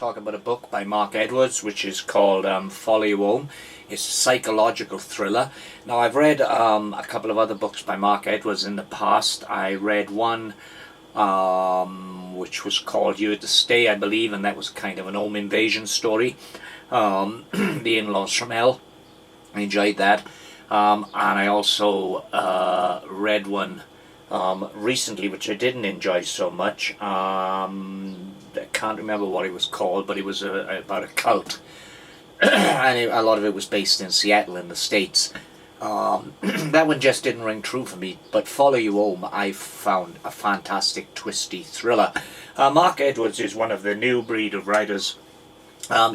talk about a book by Mark Edwards, which is called Follow You Home. It's a psychological thriller. Now, I've read a couple of other books by Mark Edwards in the past. I read one which was called You Had to Stay, I believe, and that was kind of an home invasion story. The In-Laws from Hell. I enjoyed that. And I also read one recently, which I didn't enjoy so much. I can't remember what it was called, but it was about a cult. And a lot of it was based in Seattle in the States. That one just didn't ring true for me, but Follow You Home I found a fantastic twisty thriller. Mark Edwards is one of the new breed of writers,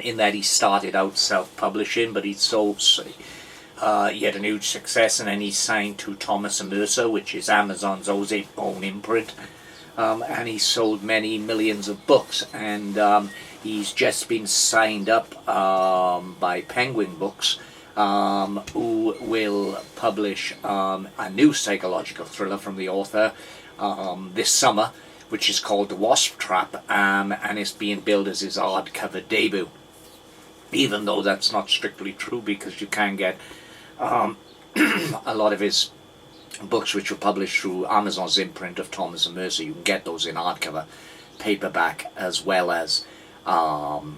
in that he started out self-publishing, but he had a huge success, and then he signed to Thomas & Mercer, which is Amazon's own imprint, and he sold many millions of books, and he's just been signed up by Penguin Books, who will publish a new psychological thriller from the author this summer, which is called The Wasp Trap, and it's being billed as his hardcover debut, even though that's not strictly true, because you can get a lot of his books which were published through Amazon's imprint of Thomas & Mercer. You can get those in hardcover, paperback, as well as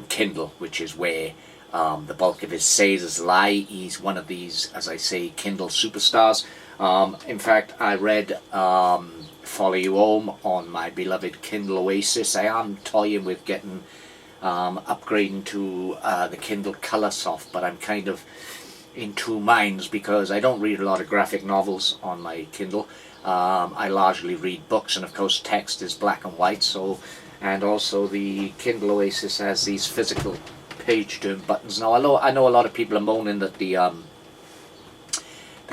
Kindle, which is where the bulk of his sales lie. He's one of these, as I say, Kindle superstars. In fact, I read Follow You Home on my beloved Kindle Oasis. I am toying with getting upgrading to the Kindle Colorsoft, but I'm kind of in two minds because I don't read a lot of graphic novels on my Kindle. I largely read books, and of course text is black and white. So, and also the Kindle Oasis has these physical page turn buttons. Now I know a lot of people are moaning that the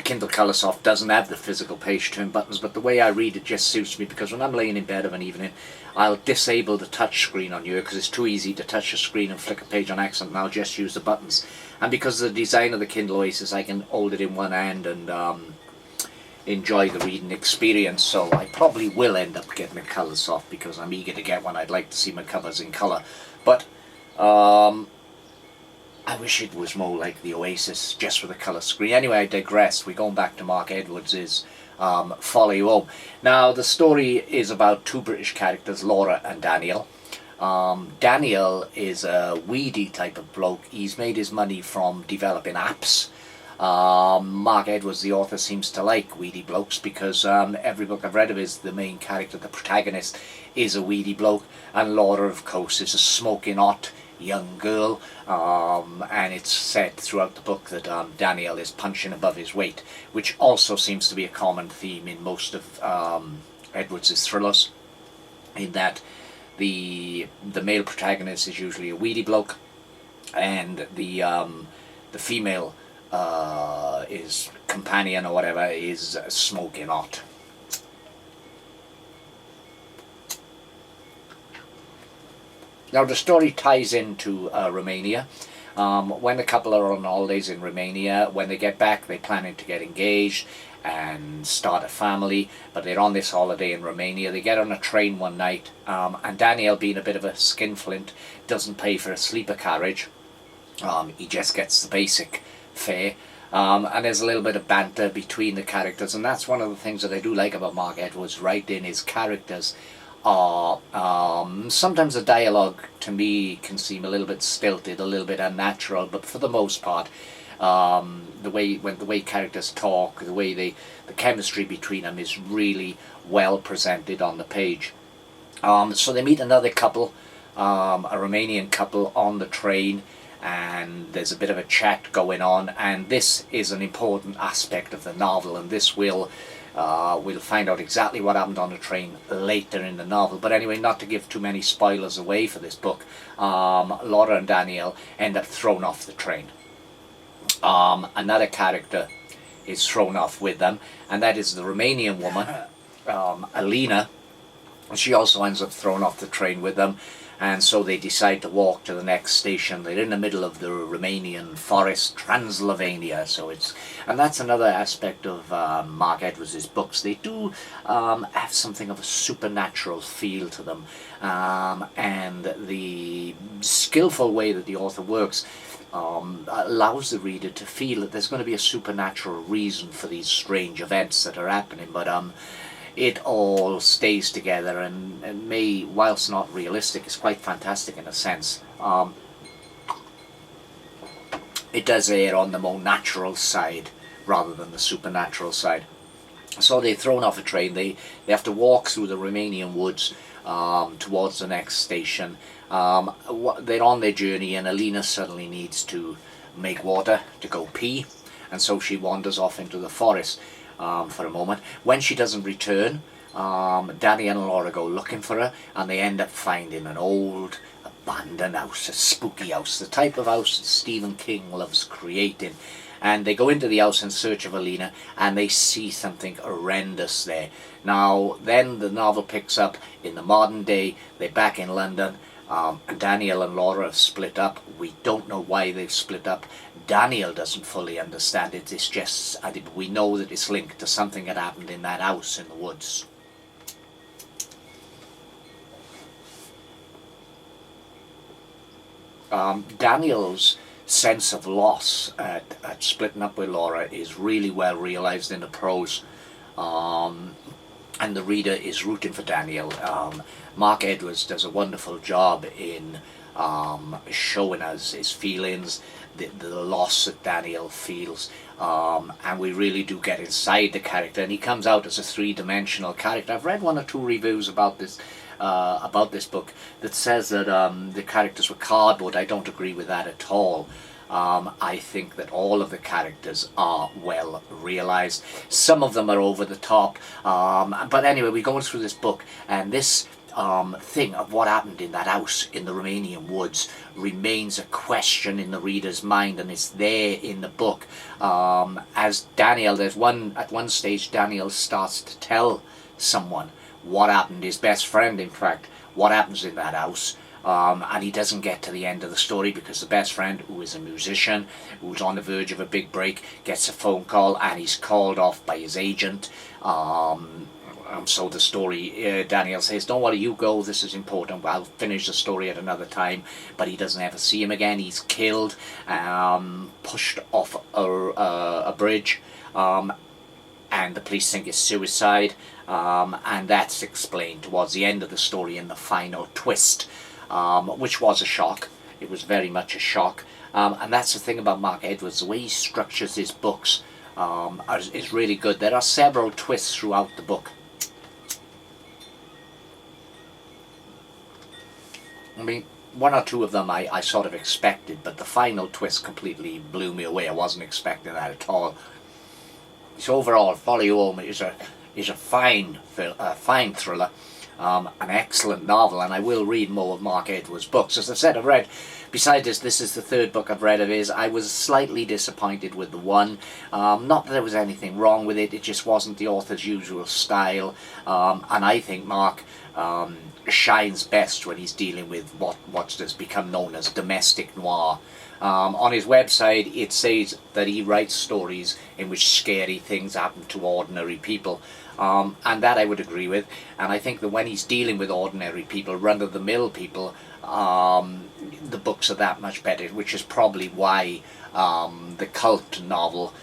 Kindle Colorsoft doesn't have the physical page turn buttons, but the way I read it just suits me, because when I'm laying in bed of an evening, I'll disable the touch screen on here because it's too easy to touch a screen and flick a page on accident, and I'll just use the buttons. And because of the design of the Kindle Oasis, I can hold it in one hand and enjoy the reading experience. So I probably will end up getting a Colorsoft because I'm eager to get one. I'd like to see my covers in colour, but I wish it was more like the Oasis, just with a colour screen. Anyway, I digress. We're going back to Mark Edwards' Follow You Home. Now, the story is about two British characters, Laura and Daniel. Daniel is a weedy type of bloke. He's made his money from developing apps. Mark Edwards, the author, seems to like weedy blokes, because every book I've read of his, the main character, the protagonist, is a weedy bloke, and Laura, of course, is a smoking hot young girl, and it's said throughout the book that Daniel is punching above his weight, which also seems to be a common theme in most of Edwards' thrillers, in that the male protagonist is usually a weedy bloke, and the female is companion or whatever is smoking hot. Now, the story ties into Romania. When the couple are on holidays in Romania, when they get back, they're planning to get engaged and start a family, but they're on this holiday in Romania. They get on a train one night, and Daniel, being a bit of a skinflint, doesn't pay for a sleeper carriage. He just gets the basic fare, and there's a little bit of banter between the characters, and that's one of the things that I do like about Mark Edwards' writing. His characters are sometimes the dialogue to me can seem a little bit stilted, a little bit unnatural, but for the most part, the way characters talk, the chemistry between them is really well presented on the page. So they meet another couple, a Romanian couple, on the train, and there's a bit of a chat going on, and this is an important aspect of the novel, and this we'll find out exactly what happened on the train later in the novel. But anyway, not to give too many spoilers away for this book, Laura and Daniel end up thrown off the train. Another character is thrown off with them, and that is the Romanian woman, Alina, She also ends up thrown off the train with them, and so they decide to walk to the next station. They're in the middle of the Romanian forest, Transylvania. And that's another aspect of Mark Edwards' books. They do have something of a supernatural feel to them, and the skillful way that the author works allows the reader to feel that there's going to be a supernatural reason for these strange events that are happening, but it all stays together, and may, whilst not realistic, is quite fantastic in a sense. It does err on the more natural side rather than the supernatural side. So they're thrown off a train. They have to walk through the Romanian woods towards the next station. They're on their journey, and Alina suddenly needs to make water to go pee, and so she wanders off into the forest for a moment. When she doesn't return, Daniel and Laura go looking for her, and they end up finding an old abandoned house, a spooky house, the type of house that Stephen King loves creating. And they go into the house in search of Alina, and they see something horrendous there. Now, then the novel picks up in the modern day. They're back in London. Daniel and Laura have split up. We don't know why they've split up. Daniel doesn't fully understand it. It's just, we know that it's linked to something that happened in that house in the woods. Daniel's sense of loss at splitting up with Laura is really well realised in the prose, and the reader is rooting for Daniel. Mark Edwards does a wonderful job in showing us his feelings, the loss that Daniel feels, and we really do get inside the character, and he comes out as a three-dimensional character. I've read one or two reviews about this book that says that the characters were cardboard. I don't agree with that at all. I think that all of the characters are well realised. Some of them are over the top, but anyway, we're going through this book, and this thing of what happened in that house in the Romanian woods remains a question in the reader's mind, and it's there in the book. As Daniel, at one stage Daniel starts to tell someone what happened, his best friend in fact, what happens in that house. And he doesn't get to the end of the story because the best friend, who is a musician, who's on the verge of a big break, gets a phone call, and he's called off by his agent. So the story, Daniel says, don't worry, you go, this is important, I'll finish the story at another time. But he doesn't ever see him again. He's killed, pushed off a bridge, and the police think it's suicide, and that's explained towards the end of the story in the final twist. Which was a shock. It was very much a shock, and that's the thing about Mark Edwards. The way he structures his books is really good. There are several twists throughout the book. I mean, one or two of them I sort of expected, but the final twist completely blew me away. I wasn't expecting that at all. So overall, Follow You Home is a fine thriller. An excellent novel, and I will read more of Mark Edwards' books. As I said, I've read, besides this is the third book I've read of his. I was slightly disappointed with the one. Not that there was anything wrong with it, it just wasn't the author's usual style, and I think Mark shines best when he's dealing with what has become known as domestic noir. On his website it says that he writes stories in which scary things happen to ordinary people. And that I would agree with, and I think that when he's dealing with ordinary people, run-of-the-mill people, the books are that much better, which is probably why the cult novel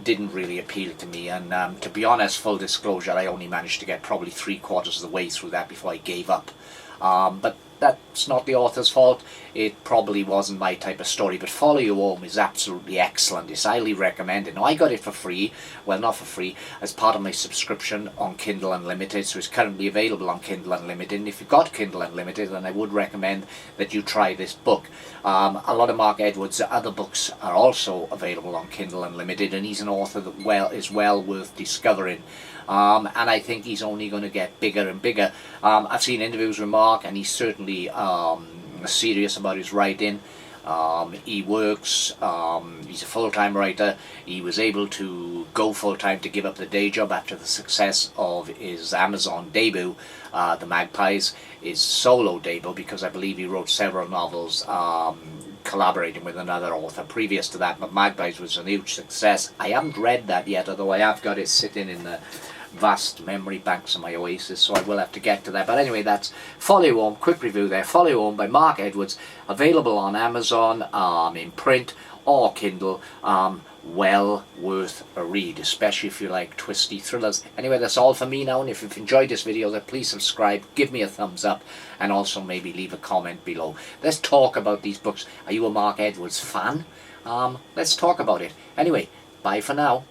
didn't really appeal to me. And to be honest, full disclosure, I only managed to get probably 3/4 of the way through that before I gave up. But that's not the author's fault. It probably wasn't my type of story, but Follow You Home is absolutely excellent. It's highly recommended. Now, I got it for free, well, not for free, as part of my subscription on Kindle Unlimited, so it's currently available on Kindle Unlimited. And if you've got Kindle Unlimited, then I would recommend that you try this book. A lot of Mark Edwards' other books are also available on Kindle Unlimited, and he's an author that is well worth discovering. And I think he's only going to get bigger and bigger. I've seen interviews with Mark, and he's certainly serious about his writing. He works, he's a full-time writer. He was able to go full-time to give up the day job after the success of his Amazon debut, The Magpies, his solo debut, because I believe he wrote several novels collaborating with another author previous to that, but Magpies was a huge success. I haven't read that yet, although I have got it sitting in the vast memory banks of my Oasis, so I will have to get to that. But anyway, that's Follow You Home, quick review there. Follow You Home by Mark Edwards, available on Amazon, in print or Kindle. Well worth a read, especially if you like twisty thrillers. Anyway, that's all for me now, and if you've enjoyed this video, then please subscribe, give me a thumbs up, and also maybe leave a comment below. Let's talk about these books. Are you a Mark Edwards fan? Let's talk about it. Anyway, bye for now.